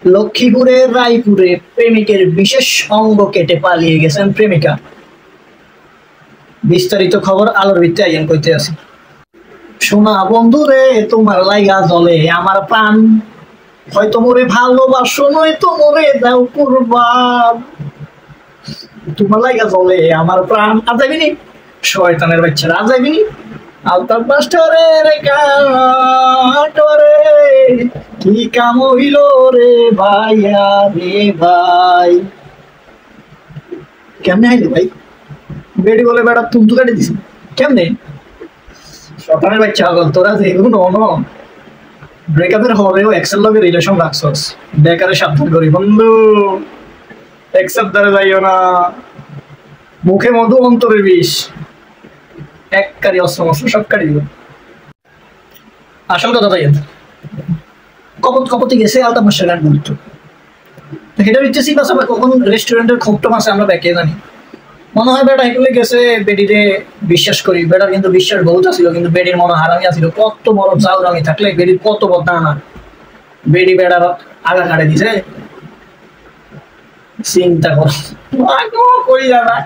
লক্ষ্মীপুরের রায়পুরে প্রেমিকের বিশেষ অঙ্গ কেটে পালিয়ে গেছেন প্রেমিকা। বিস্তারিত খবর আলোর ভিত্তি আইন কইতে আছে। শোনা বন্ধু রে, তোমার লাইগা জ্বলে আমার প্রাণ, হয়তো মোরে ভালোবাসো নয়তো মোরে দাও কুরবান। তোমার লাইগা জ্বলে আমার প্রাণ। আর যাবিনি শয়তানের বাচ্চারা, আর যাবিনি আলতাফ মাস্টারের কাটরে কি কাম হইল রে ভাইয়া রে ভাই। কেমনে আইলো ভাই? বেডি বলে বেড়া তুমতু কাটি দিছে কেমনে? শয়তানের বাচ্চা হল তোরা যেগুলো ব্রেকআপের হলেও এক্সেল লগে রিলেশন রাখছস, বেকারে সাবধান করি বন্ধু। একসাথে ধরে যাইও না, মুখে মধু অন্তরে বিষ, এক কারি অস্ত্র মস্ত্র সব কাটি দিব। আসল কথা তাই কপত কপতি গেছে আলতাফ মাস্টার গান বলতো সেটা দিতেছি। বাস আমরা কখন রেস্টুরেন্টের খোপটা মাসে আমরা ব্যাকে জানি, মনে হয় বেটা এগুলো গেছে বেডিরে বিশ্বাস করি। বেটার কিন্তু বিশ্বাস বহুত আছিল, কিন্তু বেডির মনে হারামি আছিল। কত বড় চাউরামি থাকলে বেডির কত বদনা, বেডি বেড়ার আগা কাটে দিছে। চিন্তা করো কই যাবা।